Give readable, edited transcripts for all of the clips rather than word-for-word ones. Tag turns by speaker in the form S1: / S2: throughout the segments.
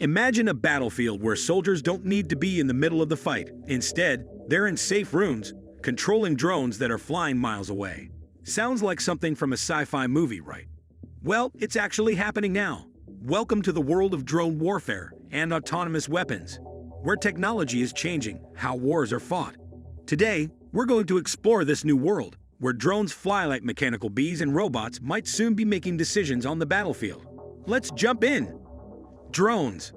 S1: Imagine a battlefield where soldiers don't need to be in the middle of the fight. Instead, they're in safe rooms, controlling drones that are flying miles away. Sounds like something from a sci-fi movie, right? Well, it's actually happening now. Welcome to the world of drone warfare and autonomous weapons, where technology is changing how wars are fought. Today, we're going to explore this new world, where drones fly like mechanical bees and robots might soon be making decisions on the battlefield. Let's jump in. Drones.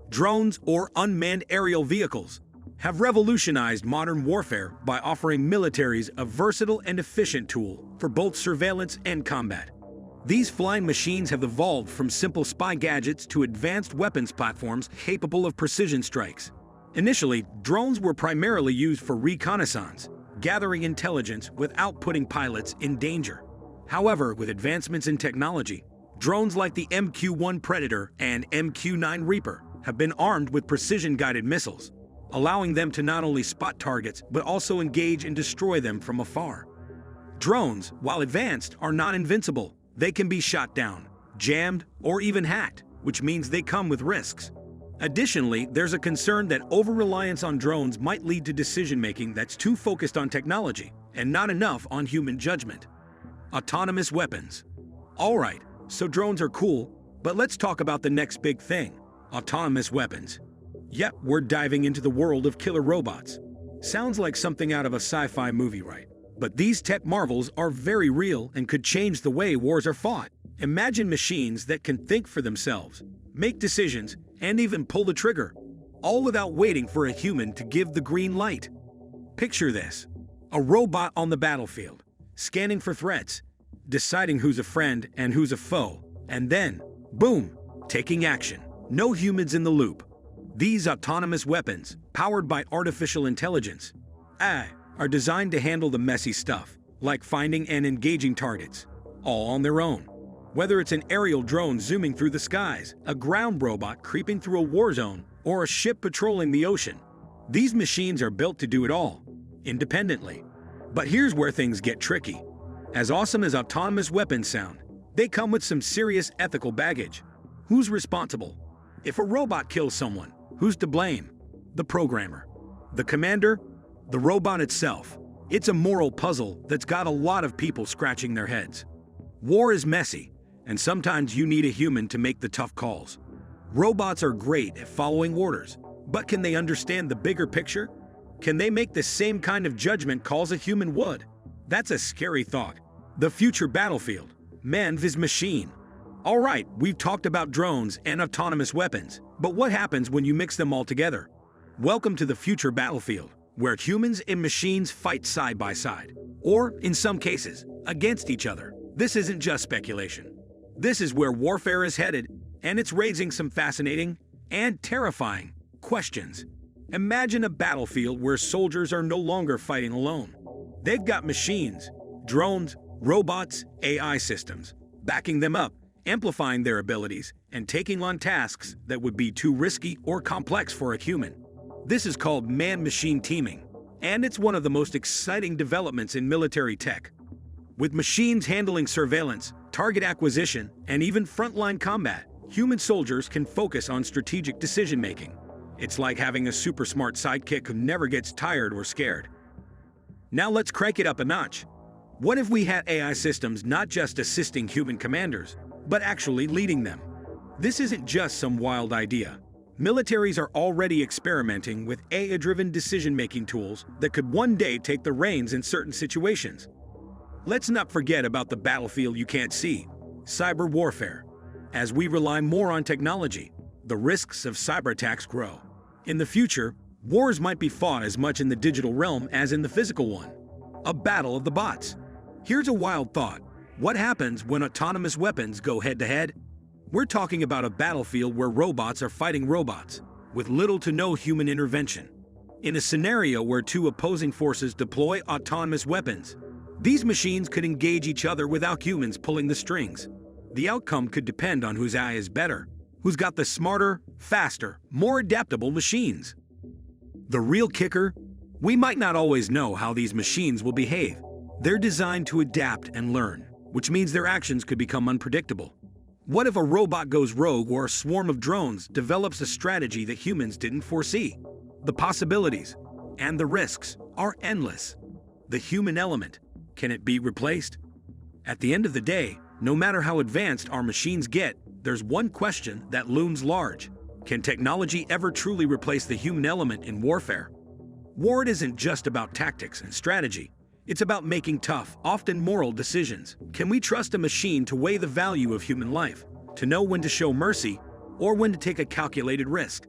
S1: Drones, or unmanned aerial vehicles, have revolutionized modern warfare by offering militaries a versatile and efficient tool for both surveillance and combat. These flying machines have evolved from simple spy gadgets to advanced weapons platforms capable of precision strikes. Initially, drones were primarily used for reconnaissance, gathering intelligence without putting pilots in danger. However, with advancements in technology, drones like the MQ-1 Predator and MQ-9 Reaper have been armed with precision-guided missiles, allowing them to not only spot targets but also engage and destroy them from afar. Drones, while advanced, are not invincible. They can be shot down, jammed, or even hacked, which means they come with risks. Additionally, there's a concern that over-reliance on drones might lead to decision-making that's too focused on technology and not enough on human judgment. Autonomous weapons. Alright, so drones are cool, but let's talk about the next big thing: autonomous weapons. Yep, we're diving into the world of killer robots. Sounds like something out of a sci-fi movie, right? But these tech marvels are very real and could change the way wars are fought. Imagine machines that can think for themselves, make decisions, and even pull the trigger, all without waiting for a human to give the green light. Picture this: a robot on the battlefield, scanning for threats, deciding who's a friend and who's a foe, and then, boom, taking action. No humans in the loop. These autonomous weapons, powered by artificial intelligence, are designed to handle the messy stuff, like finding and engaging targets, all on their own. Whether it's an aerial drone zooming through the skies, a ground robot creeping through a war zone, or a ship patrolling the ocean, these machines are built to do it all, independently. But here's where things get tricky. As awesome as autonomous weapons sound, they come with some serious ethical baggage. Who's responsible? If a robot kills someone, who's to blame? The programmer? The commander? The robot itself? It's a moral puzzle that's got a lot of people scratching their heads. War is messy, and sometimes you need a human to make the tough calls. Robots are great at following orders, but can they understand the bigger picture? Can they make the same kind of judgment calls a human would? That's a scary thought. The future battlefield, man vs. machine. Alright, we've talked about drones and autonomous weapons, but what happens when you mix them all together? Welcome to the future battlefield, where humans and machines fight side by side, or, in some cases, against each other. This isn't just speculation. This is where warfare is headed, and it's raising some fascinating and terrifying questions. Imagine a battlefield where soldiers are no longer fighting alone. They've got machines, drones, robots, AI systems, backing them up, amplifying their abilities, and taking on tasks that would be too risky or complex for a human. This is called man-machine teaming, and it's one of the most exciting developments in military tech. With machines handling surveillance, target acquisition, and even frontline combat, human soldiers can focus on strategic decision-making. It's like having a super smart sidekick who never gets tired or scared. Now let's crank it up a notch. What if we had AI systems not just assisting human commanders, but actually leading them? This isn't just some wild idea. Militaries are already experimenting with AI-driven decision-making tools that could one day take the reins in certain situations. Let's not forget about the battlefield you can't see: cyber warfare. As we rely more on technology, the risks of cyber attacks grow. In the future, wars might be fought as much in the digital realm as in the physical one. A battle of the bots. Here's a wild thought. What happens when autonomous weapons go head-to-head? We're talking about a battlefield where robots are fighting robots, with little to no human intervention. In a scenario where two opposing forces deploy autonomous weapons, these machines could engage each other without humans pulling the strings. The outcome could depend on whose AI is better, who's got the smarter, faster, more adaptable machines. The real kicker? We might not always know how these machines will behave. They're designed to adapt and learn, which means their actions could become unpredictable. What if a robot goes rogue or a swarm of drones develops a strategy that humans didn't foresee? The possibilities and the risks are endless. The human element, can it be replaced? At the end of the day, no matter how advanced our machines get, there's one question that looms large. Can technology ever truly replace the human element in warfare? War isn't just about tactics and strategy. It's about making tough, often moral decisions. Can we trust a machine to weigh the value of human life, to know when to show mercy, or when to take a calculated risk?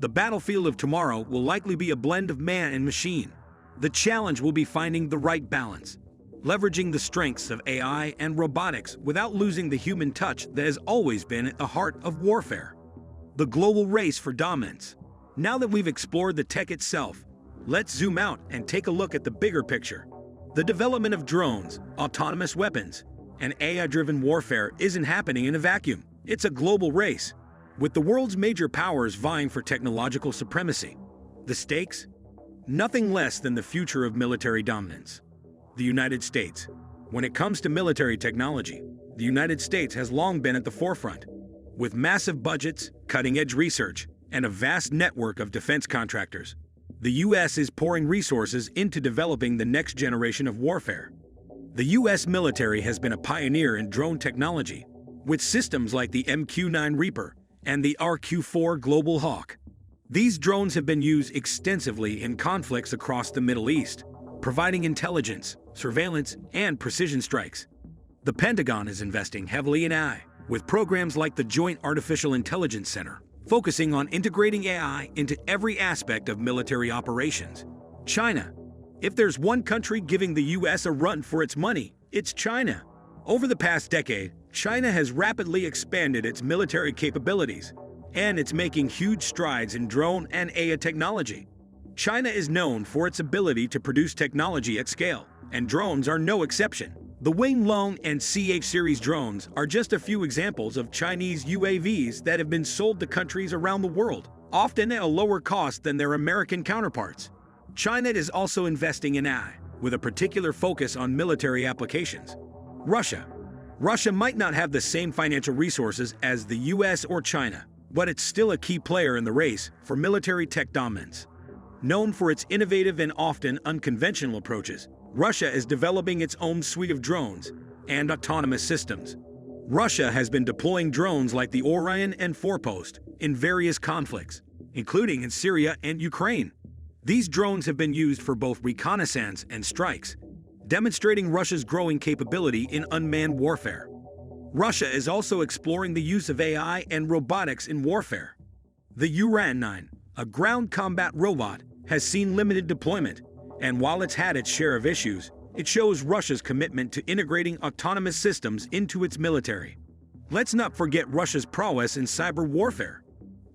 S1: The battlefield of tomorrow will likely be a blend of man and machine. The challenge will be finding the right balance, leveraging the strengths of AI and robotics without losing the human touch that has always been at the heart of warfare. The global race for dominance. Now that we've explored the tech itself, let's zoom out and take a look at the bigger picture. The development of drones, autonomous weapons, and AI-driven warfare isn't happening in a vacuum. It's a global race, with the world's major powers vying for technological supremacy. The stakes? Nothing less than the future of military dominance. The United States. When it comes to military technology, the United States has long been at the forefront. With massive budgets, cutting-edge research, and a vast network of defense contractors, the U.S. is pouring resources into developing the next generation of warfare. The U.S. military has been a pioneer in drone technology, with systems like the MQ-9 Reaper and the RQ-4 Global Hawk. These drones have been used extensively in conflicts across the Middle East, providing intelligence, surveillance, and precision strikes. The Pentagon is investing heavily in AI, with programs like the Joint Artificial Intelligence Center, focusing on integrating AI into every aspect of military operations. China. If there's one country giving the U.S. a run for its money, it's China. Over the past decade, China has rapidly expanded its military capabilities, and it's making huge strides in drone and AI technology. China is known for its ability to produce technology at scale, and drones are no exception. The Wenlong and CH-series drones are just a few examples of Chinese UAVs that have been sold to countries around the world, often at a lower cost than their American counterparts. China is also investing in AI, with a particular focus on military applications. Russia. Russia might not have the same financial resources as the US or China, but it's still a key player in the race for military tech dominance. Known for its innovative and often unconventional approaches, Russia is developing its own suite of drones and autonomous systems. Russia has been deploying drones like the Orion and Forepost in various conflicts, including in Syria and Ukraine. These drones have been used for both reconnaissance and strikes, demonstrating Russia's growing capability in unmanned warfare. Russia is also exploring the use of AI and robotics in warfare. The Uran-9, a ground combat robot, has seen limited deployment, and while it's had its share of issues, it shows Russia's commitment to integrating autonomous systems into its military. Let's not forget Russia's prowess in cyber warfare.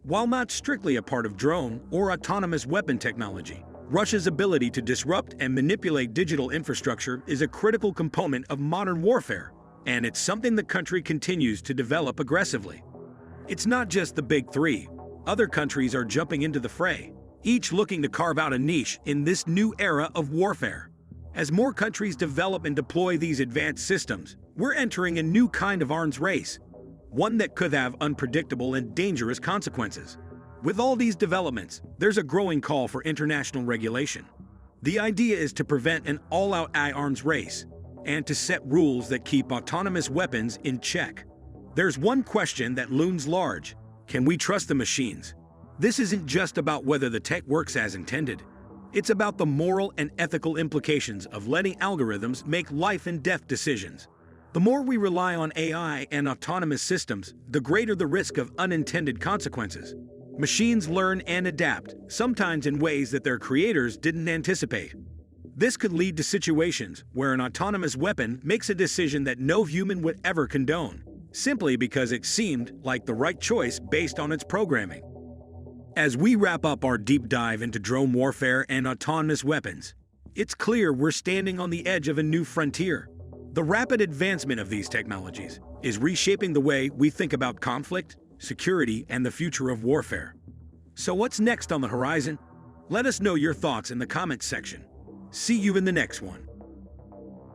S1: While not strictly a part of drone or autonomous weapon technology, Russia's ability to disrupt and manipulate digital infrastructure is a critical component of modern warfare, and it's something the country continues to develop aggressively. It's not just the big three. Other countries are jumping into the fray, each looking to carve out a niche in this new era of warfare. As more countries develop and deploy these advanced systems, we're entering a new kind of arms race, one that could have unpredictable and dangerous consequences. With all these developments, there's a growing call for international regulation. The idea is to prevent an all-out arms race and to set rules that keep autonomous weapons in check. There's one question that looms large: can we trust the machines? This isn't just about whether the tech works as intended. It's about the moral and ethical implications of letting algorithms make life-and-death decisions. The more we rely on AI and autonomous systems, the greater the risk of unintended consequences. Machines learn and adapt, sometimes in ways that their creators didn't anticipate. This could lead to situations where an autonomous weapon makes a decision that no human would ever condone, simply because it seemed like the right choice based on its programming. As we wrap up our deep dive into drone warfare and autonomous weapons, it's clear we're standing on the edge of a new frontier. The rapid advancement of these technologies is reshaping the way we think about conflict, security, and the future of warfare. So what's next on the horizon? Let us know your thoughts in the comments section. See you in the next one.